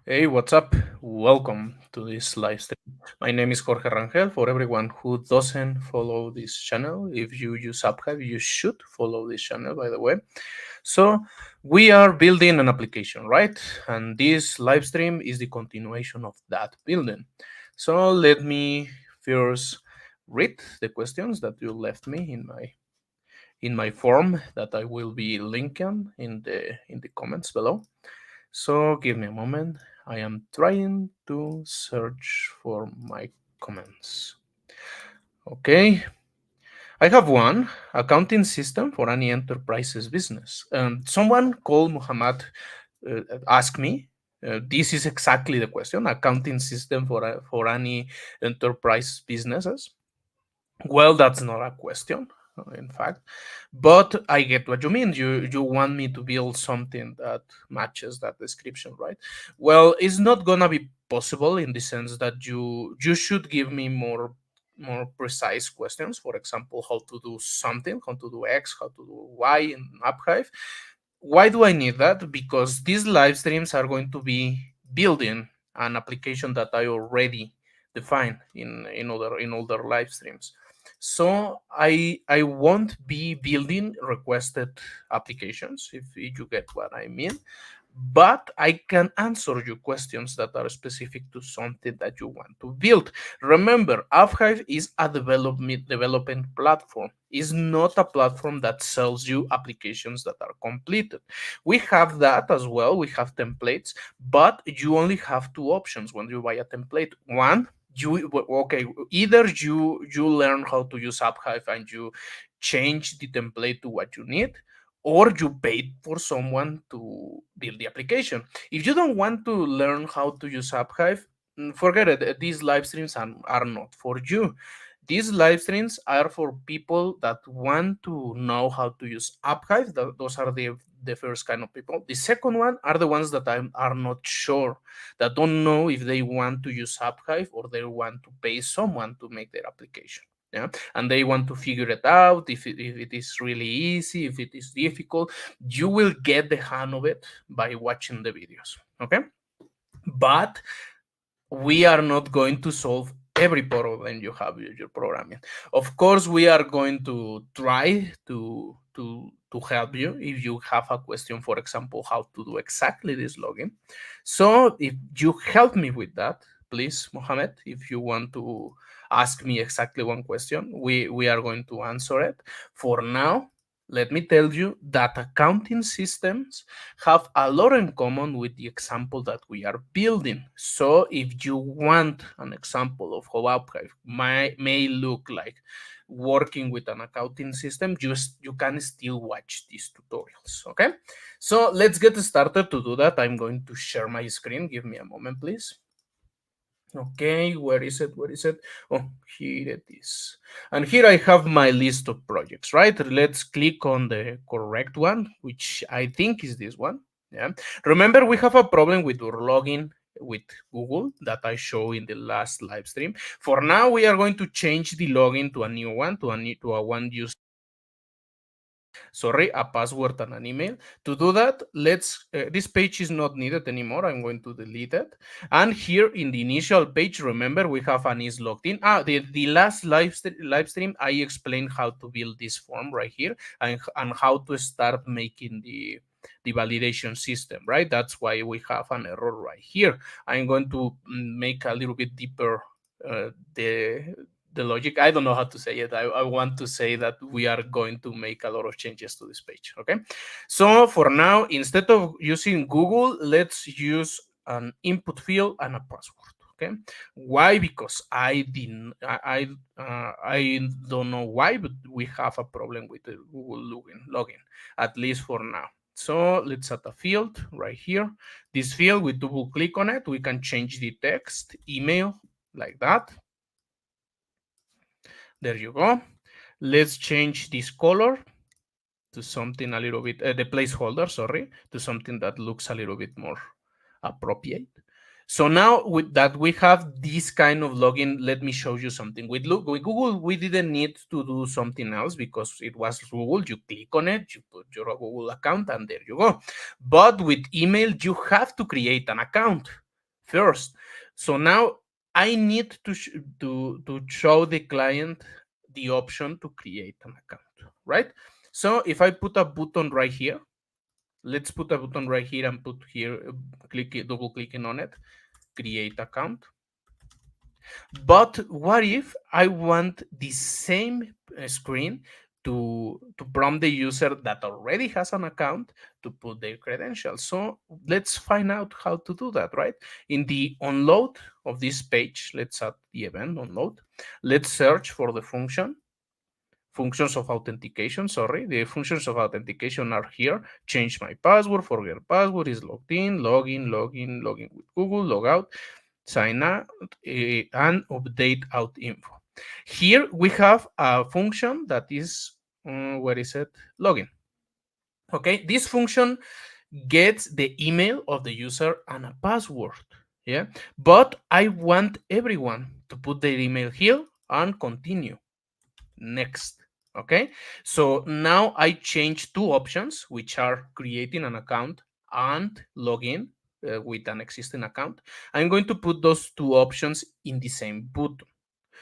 Hey, what's up? Welcome to this live stream. My name is Jorge Rangel. For everyone who doesn't follow this channel, if you use Apphive, you should follow this channel, by the way. So, we are building an application, right? And this live stream is the continuation of that building. So, let me first read the questions that you left me in my form that I will be linking in the comments below. So give me a moment. I am trying to search for my comments. Okay, I have one accounting system for any enterprise's business. Someone called Muhammad asked me. This is exactly the question: accounting system for any enterprise businesses. Well, that's not a question, in fact, but I get what you mean. You want me to build something that matches that description, right? Well, it's not gonna be possible in the sense that you should give me more precise questions. For example, how to do something, how to do X, how to do Y in AppHive. Why do I need that? Because these live streams are going to be building an application that I already defined in older live streams. So I won't be building requested applications, if you get what I mean, but I can answer your questions that are specific to something that you want to build. Remember, AppHive is a development platform. It's not a platform that sells you applications that are completed. We have that as well. We have templates, but you only have two options when you buy a template. One, either you learn how to use AppHive and you change the template to what you need, or you paid for someone to build the application. If you don't want to learn how to use AppHive, forget it. These live streams are not for you. These live streams are for people that want to know how to use AppHive. Those are the first kind of people. The second one are the ones that are not sure, that don't know if they want to use AppHive or they want to pay someone to make their application. Yeah, and they want to figure it out, if it is really easy, if it is difficult. You will get the hang of it by watching the videos. Okay, but we are not going to solve every problem you have with your programming. Of course, we are going to try to help you if you have a question, for example, how to do exactly this login. So if you help me with that, please, Mohammed, if you want to ask me exactly one question, we are going to answer it. For now, let me tell you that accounting systems have a lot in common with the example that we are building. So if you want an example of how Uphive may look like working with an accounting system, you can still watch these tutorials. Okay, so let's get started. To do that, I'm going to share my screen. Give me a moment, please. Okay, where is it? Where is it? Oh, here it is. And here I have my list of projects, right? Let's click on the correct one, which I think is this one. Yeah. Remember, we have a problem with our login with Google that I show in the last live stream. For now, we are going to change the login to a new one, to a one used, sorry, a password and an email. To do that, this page is not needed anymore. I'm going to delete it. And here in the initial page, remember, we have an is logged in. The last live stream, I explained how to build this form right here, and how to start making the validation system, right? That's why we have an error right here. I'm going to make a little bit deeper the logic. I don't know how to say it. I want to say that we are going to make a lot of changes to this page. Okay, so for now, instead of using Google, let's use an input field and a password. Okay, why? Because I don't know why, but we have a problem with the Google login, at least for now. So let's add a field right here. This field, we double click on it, we can change the text, email, like that. There you go. Let's change this color to something a little bit, the placeholder, sorry, to something that looks a little bit more appropriate. So now with that we have this kind of login, let me show you something. With Google, we didn't need to do something else because it was Google. You click on it, you put your Google account, and there you go. But with email, you have to create an account. first. So now I need to show the client the option to create an account, right? So if I put a button right here, let's put a button right here and put here, double clicking on it, create account. But what if I want the same screen to prompt the user that already has an account to put their credentials? So let's find out how to do that, right? In the onload of this page, let's add the event onload. Let's search for the functions of authentication. Sorry, the functions of authentication are here. Change my password, forget password, is logged in, login, login, login with Google, log out, sign out, and update out info. Here we have a function that is, where is it? Login. Okay, this function gets the email of the user and a password. Yeah, but I want everyone to put their email here and continue. Next. Okay, so now I change two options, which are creating an account and login with an existing account. I'm going to put those two options in the same button.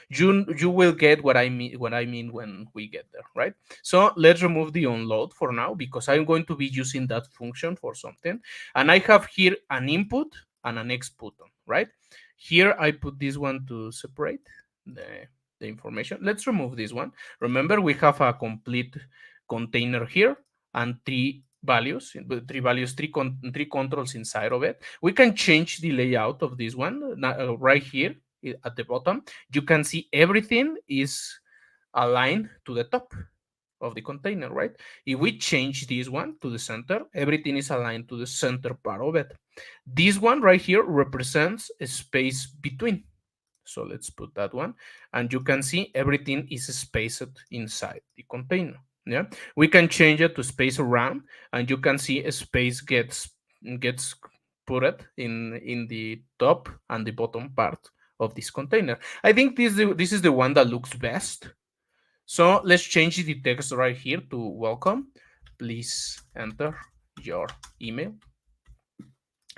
You will get what I mean when we get there, right? So let's remove the onload for now because I'm going to be using that function for something, and I have here an input and an next button, right? Here I put this one to separate the information. Let's remove this one. Remember, we have a complete container here and three values, three controls inside of it. We can change the layout of this one right here at the bottom. You can see everything is aligned to the top of the container, right? If we change this one to the center, everything is aligned to the center part of it. This one right here represents a space between. So let's put that one. And you can see everything is spaced inside the container. Yeah, we can change it to space around, and you can see a space gets put it in the top and the bottom part of this container. I think this is the one that looks best. So let's change the text right here to welcome. Please enter your email,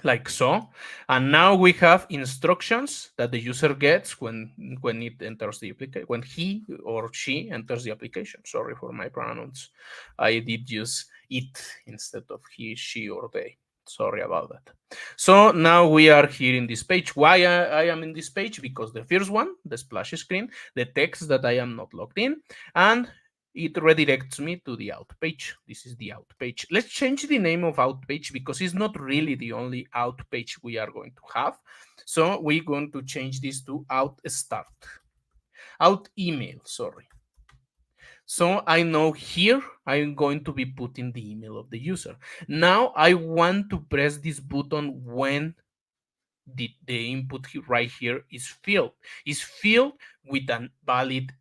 like so. And now we have instructions that the user gets when it enters the application, when he or she enters the application. Sorry for my pronouns. I did use it instead of he, she, or they. Sorry about that. So now we are here in this page. Why I am in this page? Because the first one, the splash screen, the text that I am not logged in, and it redirects me to the out page. This is the out page. Let's change the name of out page because it's not really the only out page we are going to have. So we're going to change this to out start, out email, sorry. So I know here I'm going to be putting the email of the user. Now I want to press this button when the input right here is filled. Is filled with a valid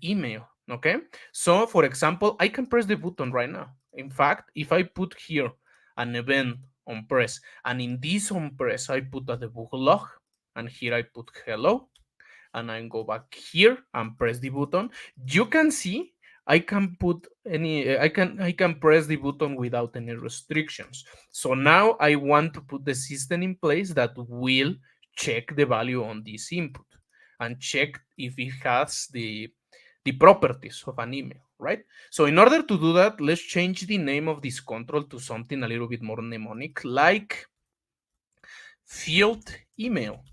email. Okay. So for example, I can press the button right now. In fact, if I put here an event on press, and in this on press, I put a debug log, and here I put hello, and I go back here and press the button, you can see I can put any, I can press the button without any restrictions. So now I want to put the system in place that will check the value on this input and check if it has the properties of an email, right? So in order to do that, let's change the name of this control to something a little bit more mnemonic, like field email.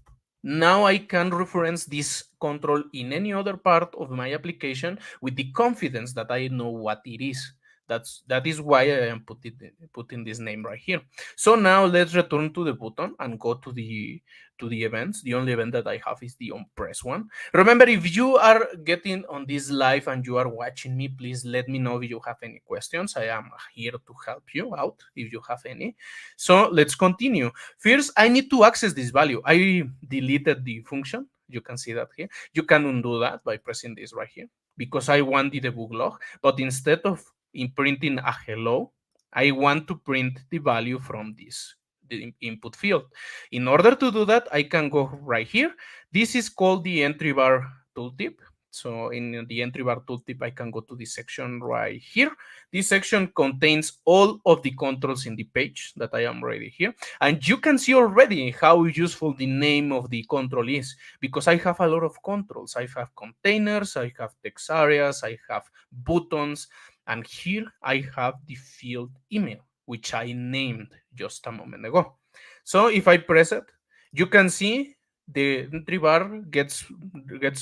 Now I can reference this control in any other part of my application with the confidence that I know what it is. That is why I am putting this name right here. So now let's return to the button and go to the events. The only event that I have is the on press one. Remember, if you are getting on this live and you are watching me, please let me know if you have any questions. I am here to help you out if you have any. So let's continue. First, I need to access this value. I deleted the function. You can see that here. You can undo that by pressing this right here because I want the debug log, but instead of imprinting a hello, I want to print the value from this the input field. In order to do that, I can go right here. This is called the entry bar tooltip. So in the entry bar tooltip, I can go to this section right here. This section contains all of the controls in the page that I am already here. And you can see already how useful the name of the control is, because I have a lot of controls. I have containers, I have text areas, I have buttons, and here I have the field email, which I named just a moment ago. So if I press it, you can see the entry bar gets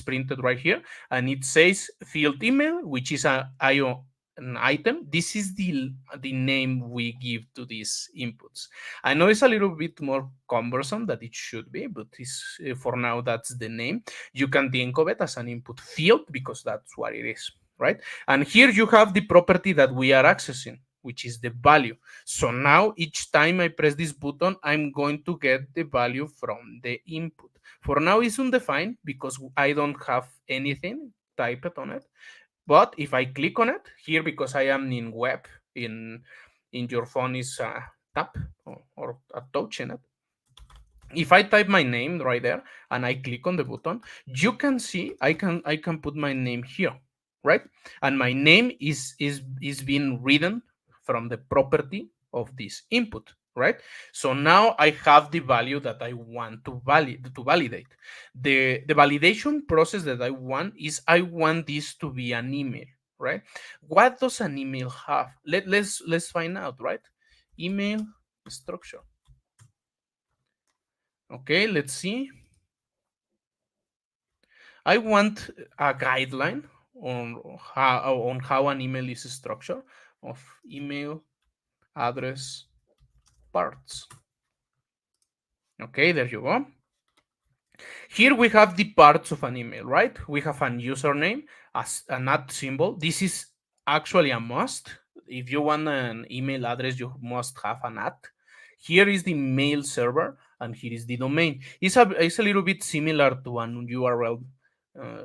printed right here, and it says field email, which is an item. This is the name we give to these inputs. I know it's a little bit more cumbersome than it should be, but it's, for now that's the name. You can think of it as an input field because that's what it is, right? And here you have the property that we are accessing, which is the value. So now each time I press this button, I'm going to get the value from the input. For now, it's undefined because I don't have anything typed on it. But if I click on it here, because I am in web, in your phone is a tap or a touch in it. If I type my name right there and I click on the button, you can see I can put my name here, right? And my name is being written from the property of this input, right? So now I have the value that I want to validate. The validation process that I want is I want this to be an email, right? What does an email have? Let's find out, right? Email structure. Okay, let's see. I want a guideline on how an email is structured, of email address parts. Okay, there you go. Here we have the parts of an email, right? We have an username, as an @ symbol. This is actually a must. If you want an email address, you must have an @. Here is the mail server, and here is the domain. It's a little bit similar to an URL uh,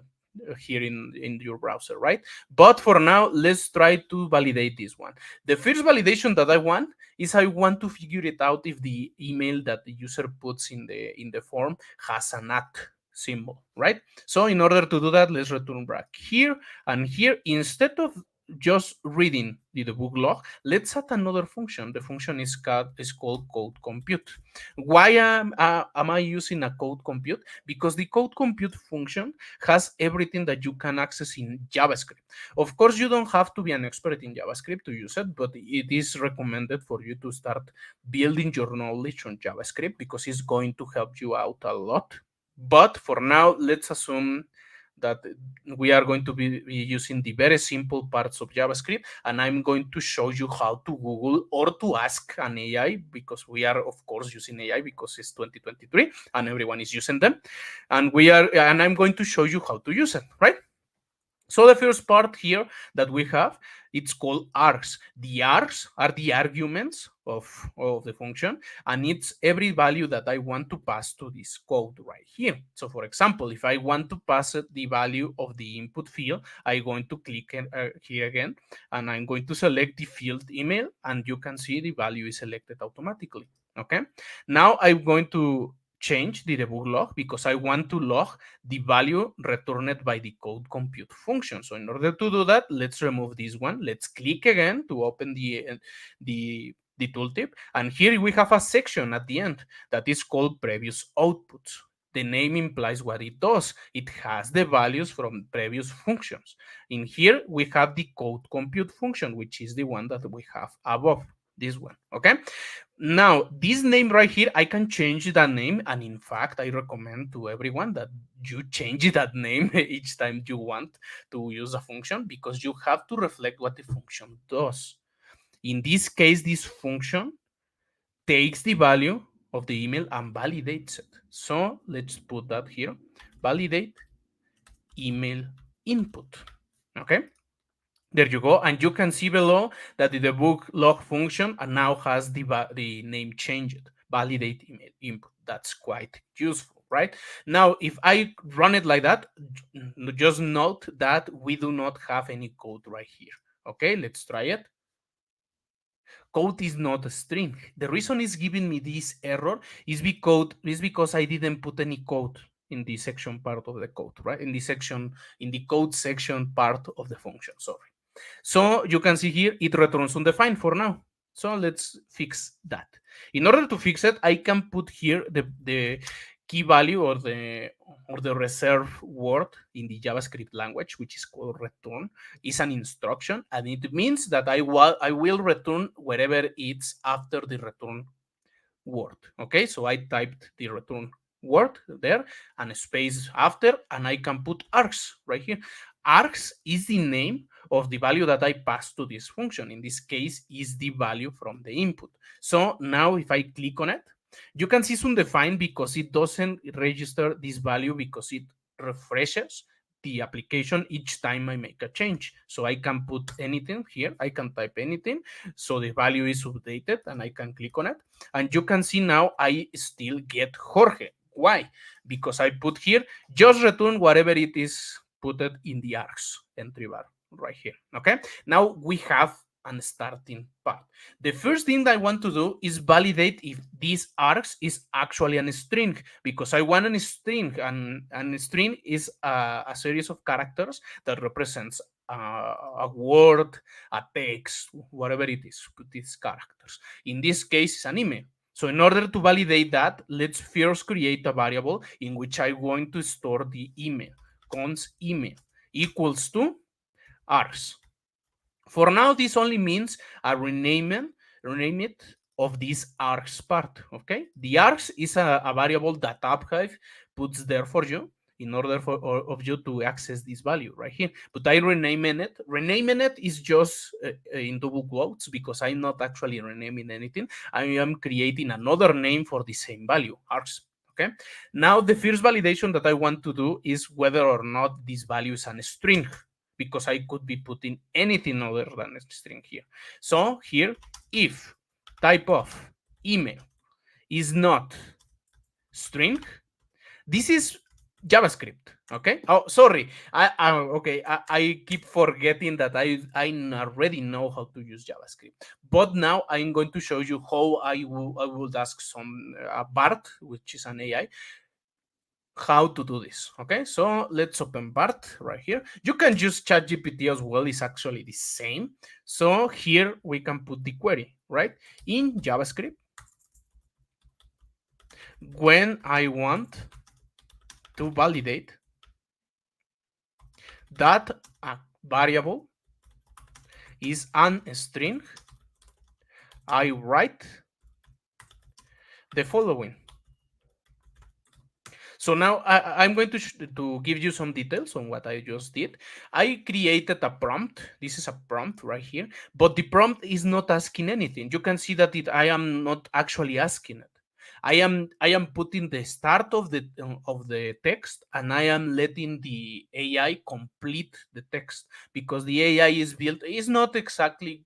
here in your browser, right? But for now, let's try to validate this one. The first validation that I want is I want to figure it out if the email that the user puts in the form has an @ symbol, right? So in order to do that, let's return back here, and here, instead of just reading the debug log, let's add another function. The function is called code compute. Why am I using a code compute? Because the code compute function has everything that you can access in JavaScript. Of course, you don't have to be an expert in JavaScript to use it, but it is recommended for you to start building your knowledge on JavaScript because it's going to help you out a lot. But for now, let's assume that we are going to be using the very simple parts of JavaScript, and I'm going to show you how to Google or to ask an AI, because we are, of course, using AI because it's 2023 and everyone is using them, and I'm going to show you how to use it, right? So the first part here that we have, it's called args. The args are the arguments of the function, and it's every value that I want to pass to this code right here. So for example, if I want to pass it the value of the input field, I'm going to click here again, and I'm going to select the field email, and you can see the value is selected automatically. Okay, now I'm going to change the debug log because I want to log the value returned by the code compute function. So in order to do that, let's remove this one. Let's click again to open the tooltip. And here we have a section at the end that is called previous outputs. The name implies what it does. It has the values from previous functions. In here, we have the code compute function, which is the one that we have above this one, okay? Now, this name right here, I can change that name. And in fact, I recommend to everyone that you change that name each time you want to use a function, because you have to reflect what the function does. In this case, this function takes the value of the email and validates it. So let's put that here, validate email input, okay? There you go, and you can see below that the debug log function now has the name changed, validate email input. That's quite useful, right? Now, if I run it like that, just note that we do not have any code right here. Okay, let's try it. Code is not a string. The reason it's giving me this error is because I didn't put any code. in the section part of the code, right? In the code section part of the function, sorry. So you can see here, it returns undefined for now. So let's fix that. In order to fix it, I can put here the key value or the reserve word in the JavaScript language, which is called return, is an instruction, and it means that I will return wherever it's after the return word. Okay, so I typed the return word there and a space after, and I can put args right here. Args is the name of the value that I pass to this function. In this case, is the value from the input. So now if I click on it, you can see it's undefined because it doesn't register this value because it refreshes the application each time I make a change. So I can put anything here. I can type anything. So the value is updated and I can click on it. And you can see now I still get Jorge. Why? Because I put here, just return whatever it is put it in the args entry bar right here. Okay. Now we have an starting part. The first thing that I want to do is validate if this args is actually a string, because I want a string, and a string is a series of characters that represents a word, a text, whatever it is, these characters. In this case, it's an email. So in order to validate that, let's first create a variable in which I'm going to store the email. Const email equals to args. For now, this only means a rename it of this args part, okay? The args is a variable that apphive puts there for you in order of you to access this value right here. But I renaming it. Renaming it is just in double quotes because I'm not actually renaming anything. I am creating another name for the same value, args. Okay. Now the first validation that I want to do is whether or not this value is a string, because I could be putting anything other than a string here. So here, if type of email is not string, this is JavaScript. Okay. Oh, sorry. I keep forgetting that I already know how to use JavaScript. But now I'm going to show you how I would ask some Bart, which is an AI, how to do this. Okay, so let's open Bart right here. You can use ChatGPT as well, it's actually the same. So here we can put the query, right? In JavaScript, when I want to validate that a variable is an string, I write the following. So now I'm going to give you some details on what I just did. I created a prompt. This is a prompt right here, but the prompt is not asking anything. You can see that I am not actually asking it. I am putting the start of the text, and I am letting the AI complete the text, because the AI is built, is not exactly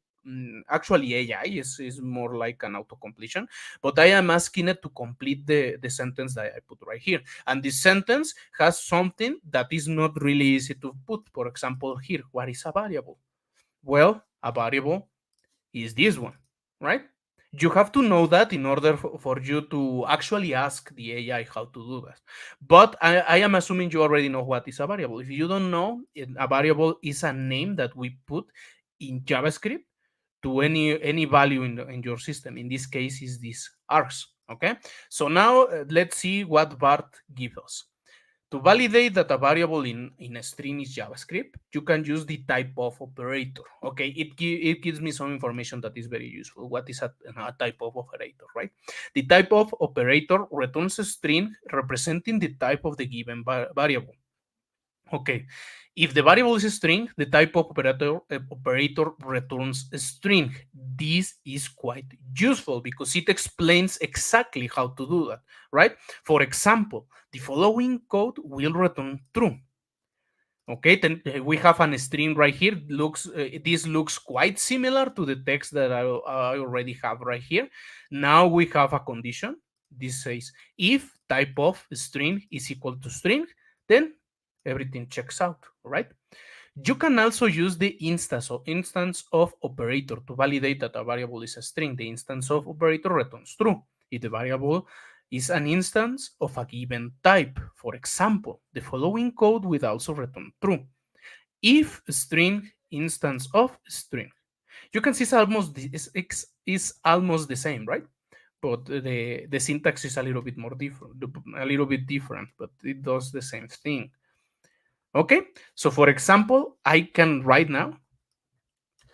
actually AI is more like an auto-completion, but I am asking it to complete the sentence that I put right here. And this sentence has something that is not really easy to put. For example, here, what is a variable? Well, a variable is this one, right? You have to know that in order for you to actually ask the AI how to do that. But I am assuming you already know what is a variable. If you don't know, a variable is a name that we put in JavaScript to any value in your system. In this case, is this args. Okay, so now let's see what Bart gives us. To validate that a variable in a string is JavaScript, you can use the type of operator. Okay, it gives me some information that is very useful. What is a type of operator, right? The type of operator returns a string representing the type of the given variable. Okay, if the variable is a string, the type of operator returns a string. This is quite useful because it explains exactly how to do that, right? For example, the following code will return true. Okay, then we have a string right here. This looks quite similar to the text that I already have right here. Now we have a condition. This says if type of string is equal to string, then everything checks out, right? You can also use the instance of operator to validate that a variable is a string. The instance of operator returns true. If the variable is an instance of a given type. For example, the following code will also return true. If string instance of string. You can see it's almost the same, right? But the syntax is a little bit more different, but it does the same thing. Okay, so for example, I can right now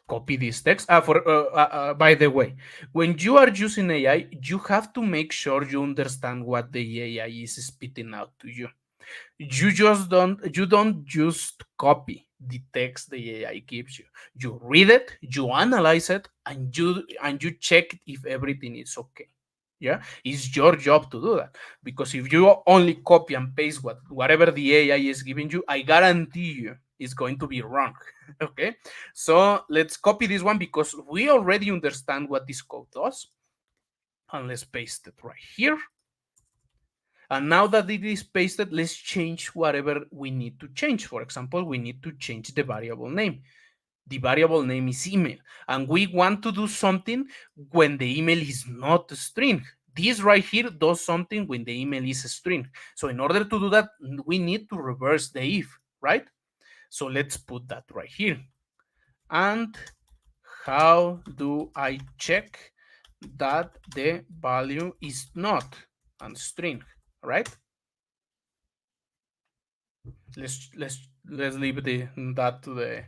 copy this text. By the way, when you are using AI, you have to make sure you understand what the AI is spitting out to you. You don't just copy the text the AI gives you. You read it, you analyze it, and you check if everything is okay. Yeah, it's your job to do that, because if you only copy and paste whatever the AI is giving you, I guarantee you it's going to be wrong. Okay, so let's copy this one because we already understand what this code does, and let's paste it right here. And now that it is pasted, let's change whatever we need to change. For example, we need to change the variable name. The variable name is email, and we want to do something when the email is not a string. This right here does something when the email is a string. So in order to do that, we need to reverse the if, right? So let's put that right here. And how do I check that the value is not a string, right? Let's leave that to the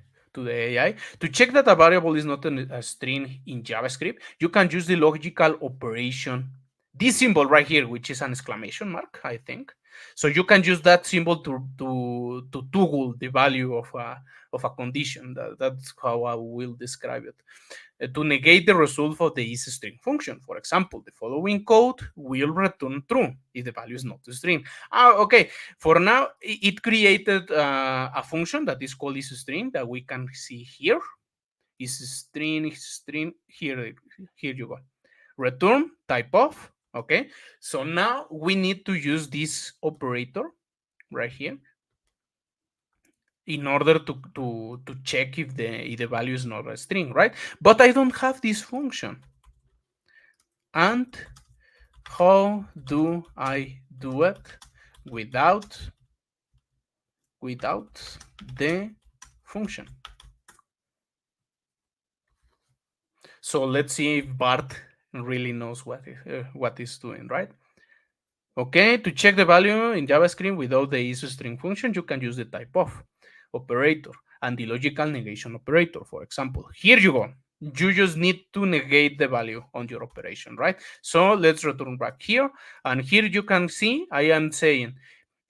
AI. To check that a variable is not a string in JavaScript, you can use the logical operation, this symbol right here, which is an exclamation mark, I think. So you can use that symbol to toggle the value of a condition. That's how I will describe it. To negate the result of the isString function. For example, the following code will return true if the value is not a string. Okay, for now, it created a function that is called isString that we can see here. IsString, here you go. Return type of, okay? So now we need to use this operator right here in order to check if the value is not a string, right? But I don't have this function. And how do I do it without the function? So let's see if Bart really knows what is doing, right? Okay, to check the value in JavaScript without the isString function, you can use the type of operator and the logical negation operator, for example. Here you go. You just need to negate the value on your operation, right? So let's return back here. And here you can see I am saying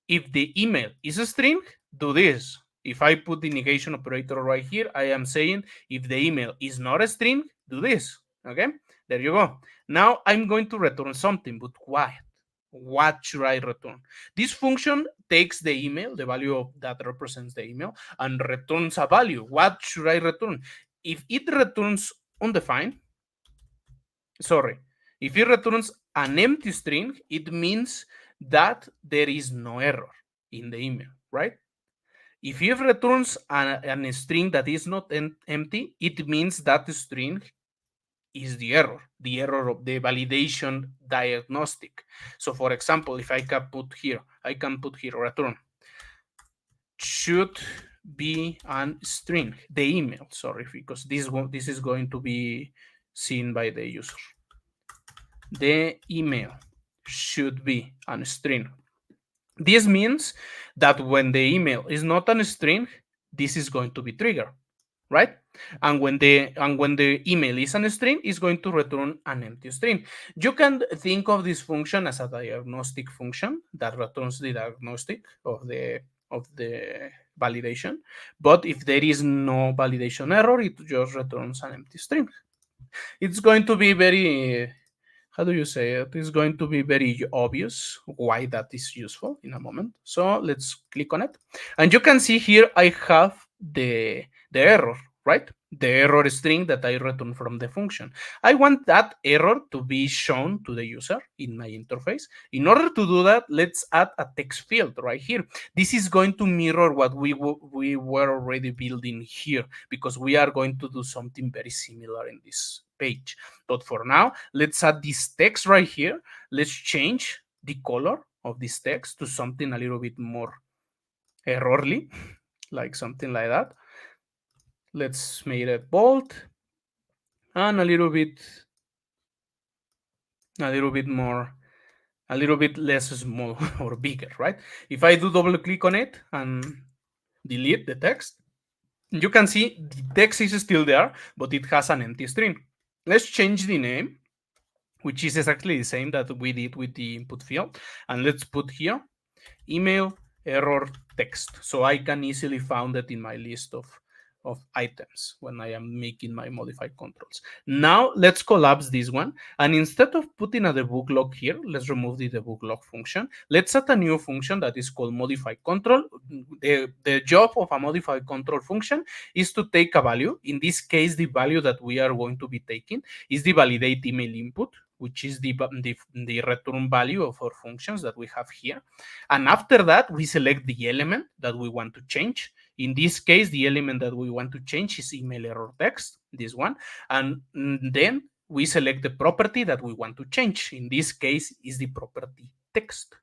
if the email is a string, do this. If I put the negation operator right here, I am saying if the email is not a string, do this. Okay, there you go. Now I'm going to return something, but why? What should I return? This function takes the email, the value of that represents the email, and returns a value. What should I return? If it returns undefined, if it returns an empty string, it means that there is no error in the email, right? If it returns a string that is not empty, it means that string is the error of the validation diagnostic. So for example, if I can put here return should be an string, the email, sorry, because this is going to be seen by the user. The email should be a string. This means that when the email is not a string, this is going to be triggered, right? And when the email is a string, it's going to return an empty string. You can think of this function as a diagnostic function that returns the diagnostic of the validation. But if there is no validation error, it just returns an empty string. It's going to be very, how do you say it? It's going to be very obvious why that is useful in a moment. So let's click on it. And you can see here I have the error, right? The error string that I return from the function. I want that error to be shown to the user in my interface. In order to do that, let's add a text field right here. This is going to mirror what we were already building here, because we are going to do something very similar in this page. But for now, let's add this text right here. Let's change the color of this text to something a little bit more errorly, like something like that. Let's make it bold and a little bit more, a little bit less small or bigger, right? If I do double click on it and delete the text, you can see the text is still there, but it has an empty string. Let's change the name, which is exactly the same that we did with the input field. And let's put here email error text, so I can easily find it in my list of items when I am making my modified controls. Now let's collapse this one, and instead of putting a debug log here, let's remove the debug log function. Let's add a new function that is called modify control. The job of a modify control function is to take a value. In this case, the value that we are going to be taking is the validate email input, which is the return value of our functions that we have here. And after that, we select the element that we want to change. In this case, the element that we want to change is email error text, this one. And then we select the property that we want to change. In this case, is the property text.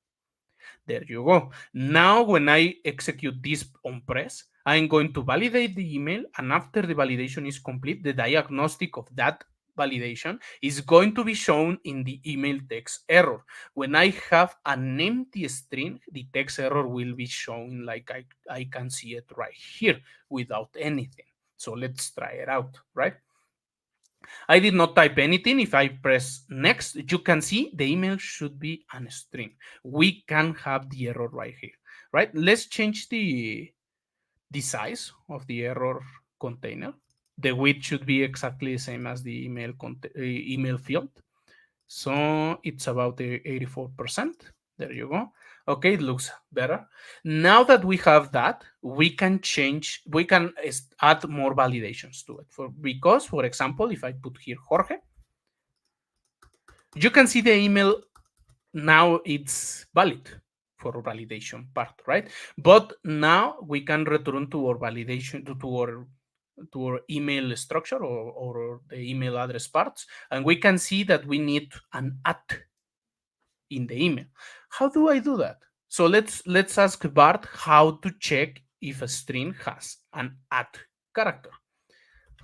There you go. Now, when I execute this on press, I'm going to validate the email. And after the validation is complete, the diagnostic of that validation is going to be shown in the email text error. When I have an empty string, the text error will be shown like I can see it right here without anything. So let's try it out, right? I did not type anything. If I press next, you can see the email should be a string. We can have the error right here, right? Let's change the size of the error container. The width should be exactly the same as the email field. So it's about 84%. There you go. Okay, it looks better. Now that we have that, we can add more validations to it. Because, for example, if I put here Jorge, you can see the email now it's valid for validation part, right? But now we can return to our validation, to our email structure or the email address parts, and we can see that we need an at in the email. How do I do that? So let's ask Bart how to check if a string has an at character.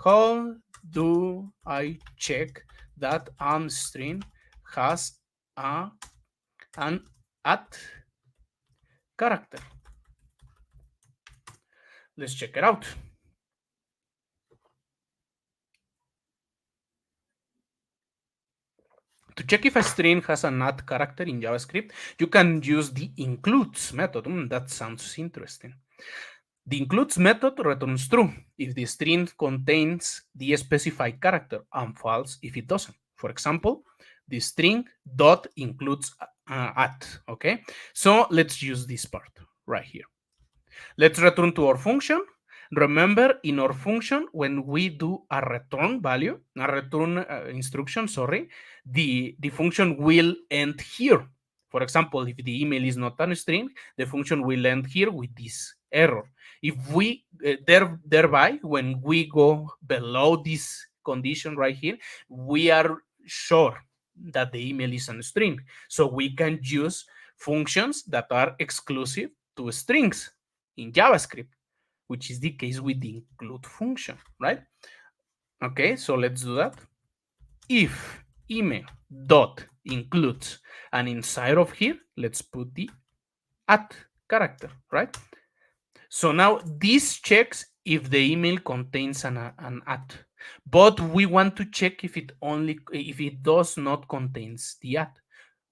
How do I check that a string has an at character? Let's check it out. To check if a string has an at character in JavaScript, you can use the includes method. That sounds interesting. The includes method returns true if the string contains the specified character and false if it doesn't. For example, the string dot includes at, okay? So let's use this part right here. Let's return to our function. Remember, in our function, when we do a return value, a return instruction, sorry, the function will end here. For example, if the email is not a string, the function will end here with this error. If we, thereby, when we go below this condition right here, we are sure that the email is a string. So we can use functions that are exclusive to strings in JavaScript, which is the case with the include function, right? Okay, so let's do that. If email dot includes, and inside of here, let's put the at character, right? So now this checks if the email contains an at, but we want to check if it does not contains the at.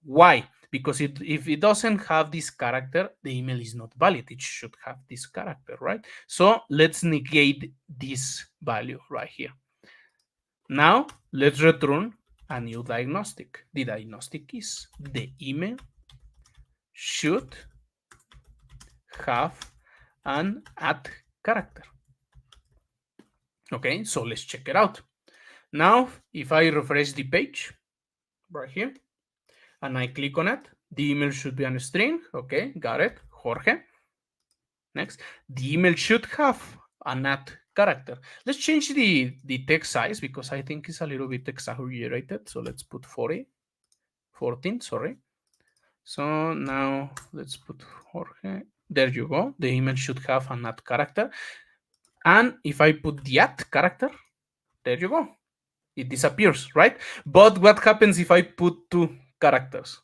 Why? Because if it doesn't have this character, the email is not valid. It should have this character, right? So let's negate this value right here. Now let's return a new diagnostic. The diagnostic is the email should have an at character. Okay, so let's check it out. Now, if I refresh the page right here, and I click on it, the email should be on a string. Okay, got it, Jorge. Next, the email should have an at character. Let's change the text size because I think it's a little bit exaggerated. So let's put 14, sorry. So now let's put Jorge. There you go. The email should have an at character. And if I put the at character, there you go. It disappears, right? But what happens if I put two characters?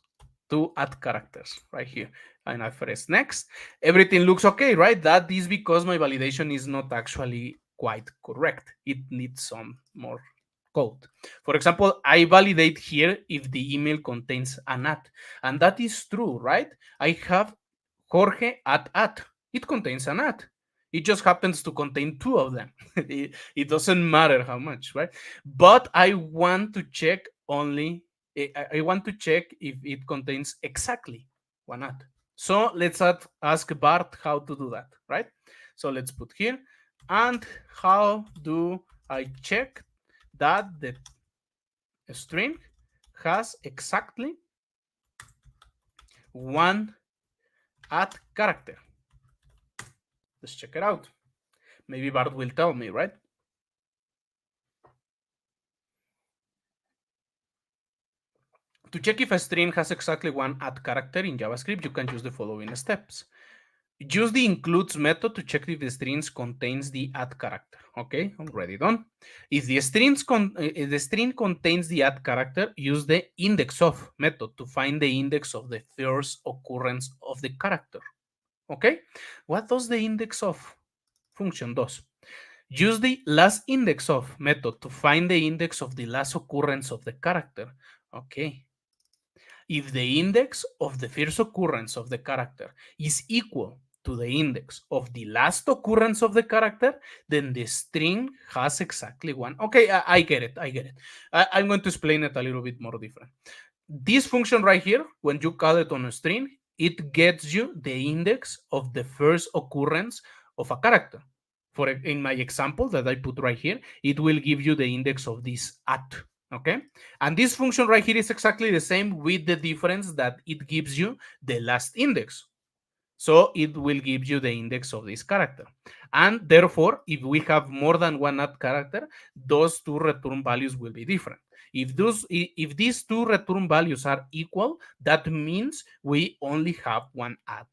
Two at characters right here. And I press next. Everything looks okay, right? That is because my validation is not actually quite correct. It needs some more code. For example, I validate here if the email contains an at, and that is true, right? I have Jorge at. It contains an at. It just happens to contain two of them. It doesn't matter how much, right? But I want to check only, I want to check if it contains exactly one at. So let's ask Bart how to do that, right? So let's put here, and how do I check that the string has exactly one at character? Let's check it out. Maybe Bart will tell me, right? To check if a string has exactly one at character in JavaScript, you can use the following steps. Use the includes method to check if the string contains the at character. Okay, already done. If the string contains the at character, use the index of method to find the index of the first occurrence of the character. Okay, what does the index of function does? Use the last index of method to find the index of the last occurrence of the character. Okay. If the index of the first occurrence of the character is equal to the index of the last occurrence of the character, then the string has exactly one. Okay, I get it. I get it. I'm going to explain it a little bit more different. This function right here, when you call it on a string, it gets you the index of the first occurrence of a character. For in my example that I put right here, it will give you the index of this at. Okay, and this function right here is exactly the same, with the difference that it gives you the last index. So it will give you the index of this character. And therefore, if we have more than one at character, those two return values will be different. If these two return values are equal, that means we only have one at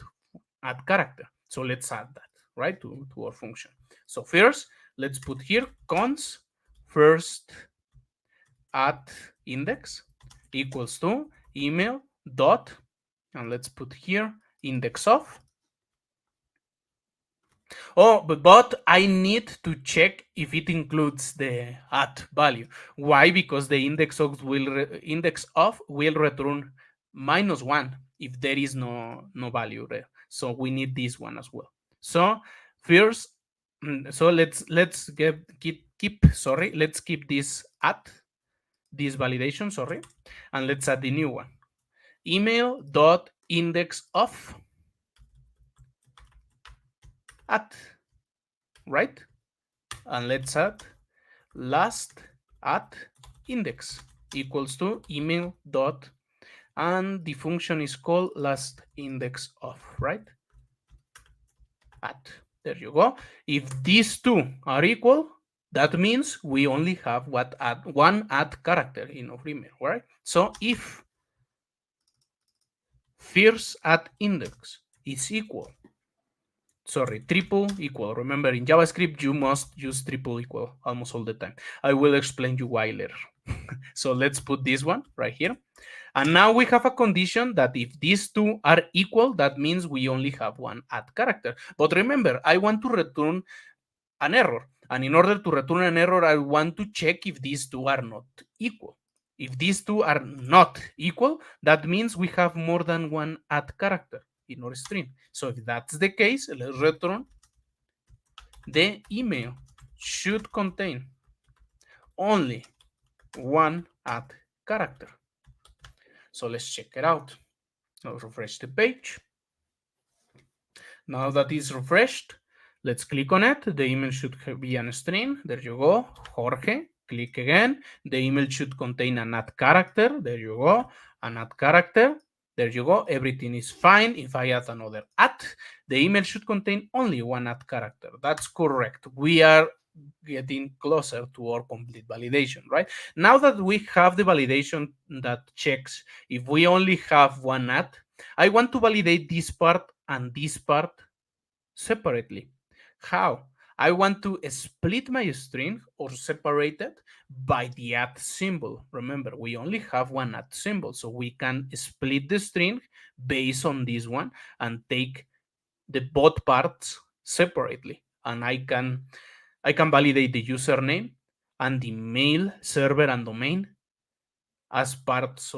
character. So let's add that, right, to our function. So first, let's put here const first at index equals to email dot, and let's put here index of. Oh, but I need to check if it includes the at value. Why? Because the index of will return -1 if there is no value there. So we need this one as well. So first, so let's keep this at this validation, sorry, and let's add the new one. Email dot index of at, right? And let's add last at index equals to email dot, and the function is called last index of, right? At, there you go. If these two are equal, that means we only have one at character in our email, right? So if first at index is equal, sorry, triple equal. Remember, in JavaScript, you must use triple equal almost all the time. I will explain you why later. So let's put this one right here. And now we have a condition that if these two are equal, that means we only have one at character. But remember, I want to return an error. And in order to return an error, I want to check if these two are not equal. If these two are not equal, that means we have more than one at character in our string. So if that's the case, let's return the email should contain only one at character. So let's check it out. I'll refresh the page. Now that is refreshed, let's click on it. The email should be a string. There you go, Jorge. Click again. The email should contain an at character. There you go, an at character. There you go. Everything is fine. If I add another at, the email should contain only one at character. That's correct. We are getting closer to our complete validation, right? Now that we have the validation that checks if we only have one at, I want to validate this part and this part separately. How? I want to split my string or separate it by the at symbol. Remember, we only have one at symbol, so we can split the string based on this one and take the both parts separately. And I can validate the username and the mail server and domain as parts,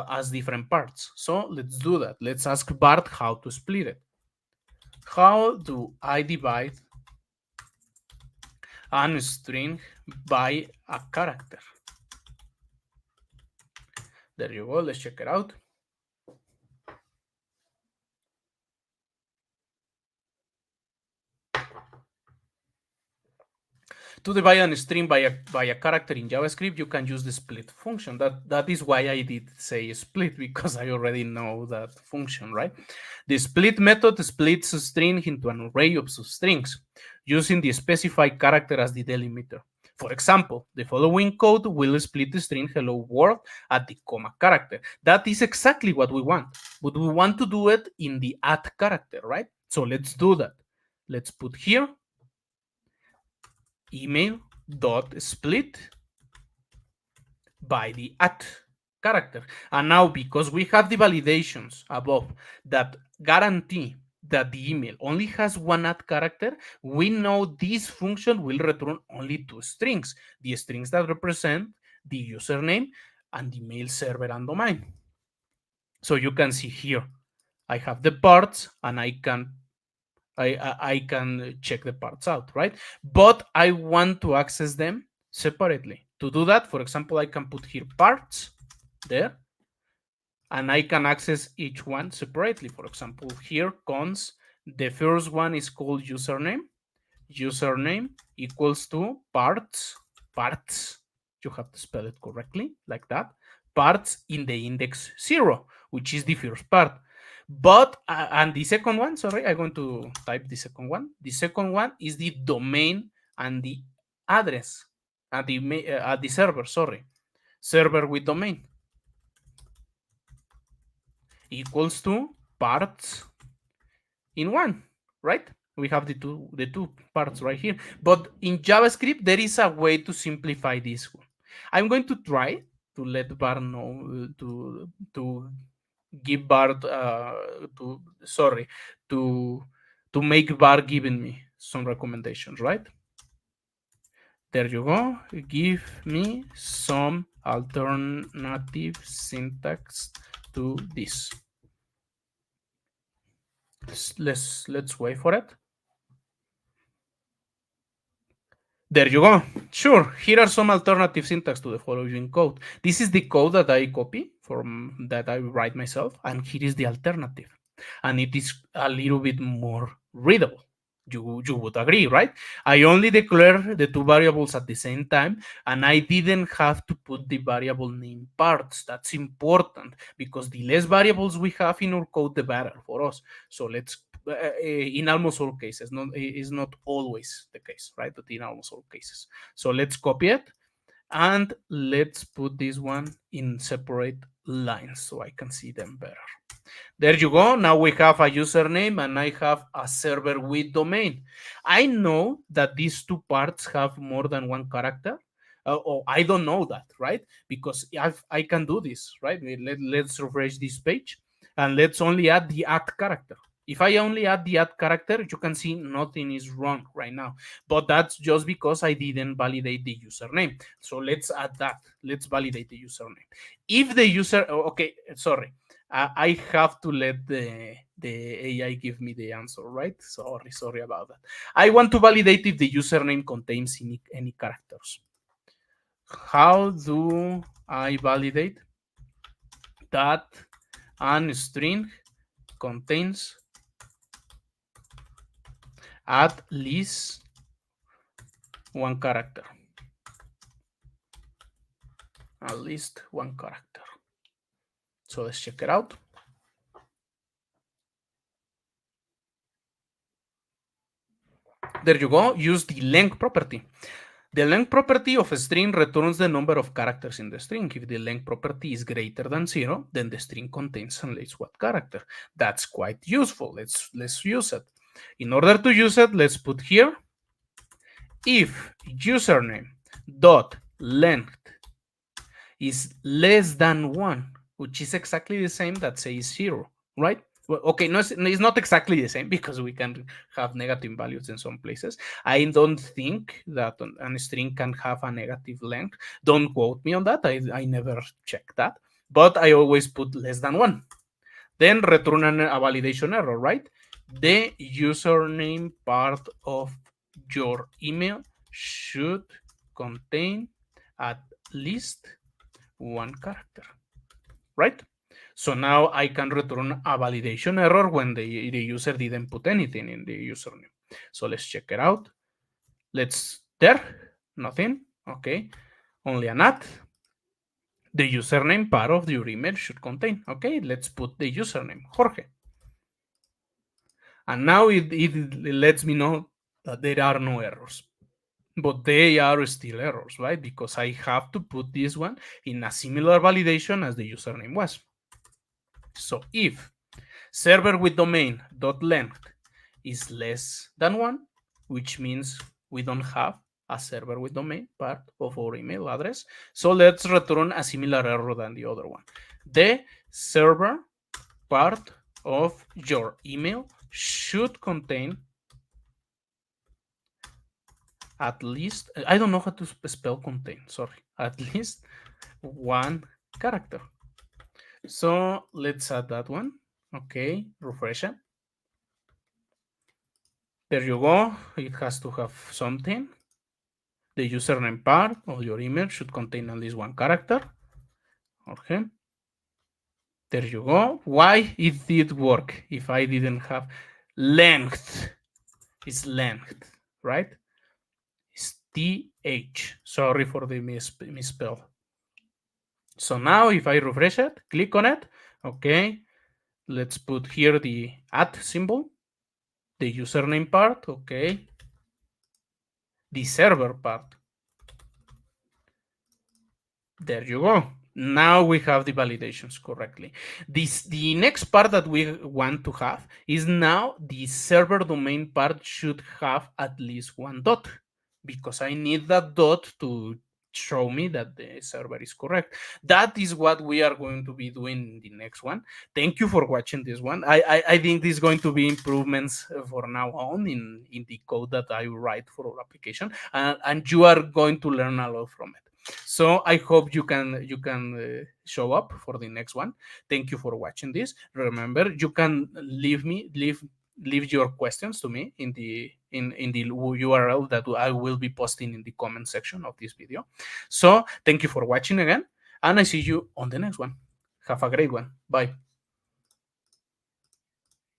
as different parts. So let's do that. Let's ask Bart how to split it. How do I divide a string by a character? There you go. Let's check it out. To divide a string by a character in JavaScript, you can use the split function. That is why I did say split, because I already know that function, right? The split method splits a string into an array of substrings using the specified character as the delimiter. For example, the following code will split the string hello world at the comma character. That is exactly what we want, but we want to do it in the at character, right? So let's do that. Let's put here email dot split by the at character. And now, because we have the validations above that guarantee that the email only has one at character, we know this function will return only two strings, the strings that represent the username and the mail server and domain. So you can see here, I have the parts and I can check the parts out, right? But I want to access them separately. To do that, for example, I can put here parts there, and I can access each one separately. For example, here cons, the first one is called username. Username equals to parts. You have to spell it correctly, like that. Parts in the index 0, which is the first part. But, and the second one, sorry, I'm going to type the second one. The second one is the domain and the address at the server, sorry. Server with domain equals to parts in one, right? We have the two parts right here. But in JavaScript, there is a way to simplify this one. I'm going to try to let Bart know, to give Bart to make Bart giving me some recommendations, right? There you go. Give me some alternative syntax to this. Let's wait for it. There you go. Sure, here are some alternative syntax to the following code. This is the code that I copy from that I write myself, and here is the alternative. And it is a little bit more readable. You would agree, right? I only declare the two variables at the same time, and I didn't have to put the variable name parts. That's important, because the less variables we have in our code, the better for us. So let's, in almost all cases, is not always the case, right? But in almost all cases. So let's copy it, and let's put this one in separate lines so I can see them better. There you go. Now we have a username and I have a server with domain. I know that these two parts have more than one character. Oh, I don't know that, right? Because I can do this, right? Let's refresh this page and let's only add the at character. If I only add the at character, you can see nothing is wrong right now. But that's just because I didn't validate the username. So let's add that. Let's validate the username. If the user, okay, sorry. I have to let the AI give me the answer, right? Sorry about that. I want to validate if the username contains any characters. How do I validate that a string contains at least one character? At least one character. So let's check it out. There you go. Use the length property. The length property of a string returns the number of characters in the string. If the length property is greater than 0, then the string contains at least one character. That's quite useful. Let's use it. In order to use it, let's put here if username dot length is less than 1, which is exactly the same that says 0, right? Well, okay, no, it's not exactly the same because we can have negative values in some places. I don't think that a string can have a negative length. Don't quote me on that. I never check that, but I always put less than 1. Then return a validation error, right? The username part of your email should contain at least one character, right? So now I can return a validation error when the user didn't put anything in the username. So let's check it out. Nothing, okay, only an at. The username part of your email should contain, okay, let's put the username, Jorge. And now it lets me know that there are no errors. But they are still errors, right? Because I have to put this one in a similar validation as the username was. So if server with domain dot length is less than 1, which means we don't have a server with domain part of our email address. So let's return a similar error than the other one. The server part of your email should contain at least, I don't know how to spell contain, sorry, at least one character. So let's add that one. Okay, refresh it. There you go. It has to have something. The username part of your email should contain at least one character. Okay. There you go. Why it did work if I didn't have length? It's length, right? It's TH. Sorry for the misspell. So now if I refresh it, click on it, okay, let's put here the @ symbol, the username part, okay, the server part. There you go. Now we have the validations correctly. The next part that we want to have is now the server domain part should have at least one dot, because I need that dot to show me that the server is correct. That is what we are going to be doing in the next one. Thank you for watching this one. I think this is going to be improvements for now on in the code that I write for our application, and you are going to learn a lot from it. So I hope you can show up for the next one. Thank you for watching this. Remember, you can leave your questions to me in the URL that I will be posting in the comment section of this video. So thank you for watching again, and I see you on the next one. Have a great one. Bye.